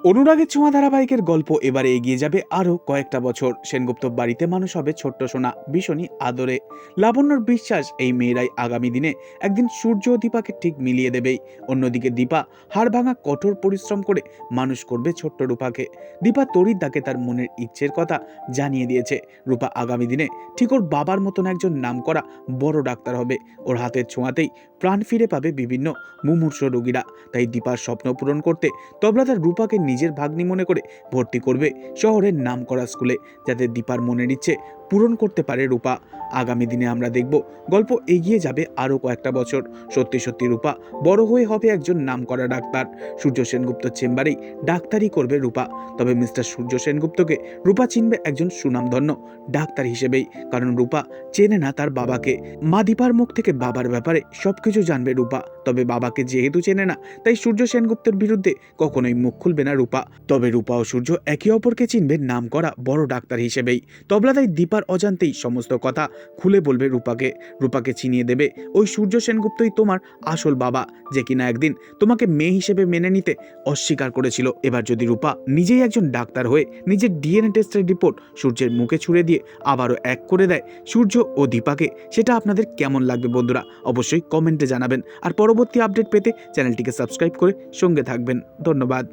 অনুরাগের ছোঁয়া ধারাবাহিকের গল্প এবারে এগিয়ে যাবে আরও কয়েকটা বছর। সেনগুপ্ত বাড়িতে মানুষ হবে ছোট্ট সোনা, ভীষণই আদরে। লাবণ্যর বিশ্বাস এই মেয়েরাই আগামী দিনে একদিন সূর্য ও দীপাকে ঠিক মিলিয়ে দেবেই। অন্যদিকে দীপা হাড় ভাঙা কঠোর পরিশ্রম করে মানুষ করবে ছোট্ট রূপাকে। দীপা তরিদাকে তার মনের ইচ্ছের কথা জানিয়ে দিয়েছে। রূপা আগামী দিনে ঠিক ওর বাবার মতন একজন নামকরা বড় ডাক্তার হবে। ওর হাতের ছোঁয়াতেই প্রাণ ফিরে পাবে বিভিন্ন মুমূর্ষ রোগীরা। তাই দীপার স্বপ্ন পূরণ করতে তবলাদার রূপাকে নিজের ভাগ্নি মনে করে ভর্তি করবে শহরের নামকরা স্কুলে, যাতে দীপার মনের ইচ্ছে পূরণ করতে পারে রূপা। আগামী দিনে আমরা দেখব গল্প এগিয়ে যাবে আরও কয়েকটা বছর। সত্যি সত্যি রূপা বড় হয়ে হবে একজন নামকরা ডাক্তার। সূর্য সেনগুপ্ত চেম্বারেই ডাক্তারি করবে রূপা। তবে মিস্টার সূর্য সেনগুপ্তকে রূপা চিনবে একজন সুনামধন্য ডাক্তার হিসেবেই, কারণ রূপা চেনে না তার বাবাকে। মা দীপার মুখ থেকে বাবার ব্যাপারে সবকিছু জানবে রূপা। তবে বাবাকে যেহেতু চেনে না, তাই সূর্য সেনগুপ্তের বিরুদ্ধে কখনোই মুখ খুলবে না রূপা। তবে রূপা ও সূর্য একে অপরকে চিনবে নামকরা বড় ডাক্তার হিসেবেই। তবলাদাই দীপার অজান্তেই সমস্ত কথা খুলে বলবে রূপাকে। রূপাকে চিনিয়ে দেবে ওই সূর্য সেনগুপ্তই তোমার আসল বাবা, যে কিনা একদিন তোমাকে মেয়ে হিসেবে মেনে নিতে অস্বীকার করেছিল। এবার যদি রূপা নিজেই একজন ডাক্তার হয়ে নিজের ডিএনএ টেস্টের রিপোর্ট সূর্যের মুখে ছুড়ে দিয়ে আবারও এক করে দেয় সূর্য ও দীপাকে, সেটা আপনাদের কেমন লাগবে বন্ধুরা? অবশ্যই কমেন্টে জানাবেন। আর পরবর্তী আপডেট পেতে চ্যানেলটিকে সাবস্ক্রাইব করে সঙ্গে থাকবেন। ধন্যবাদ।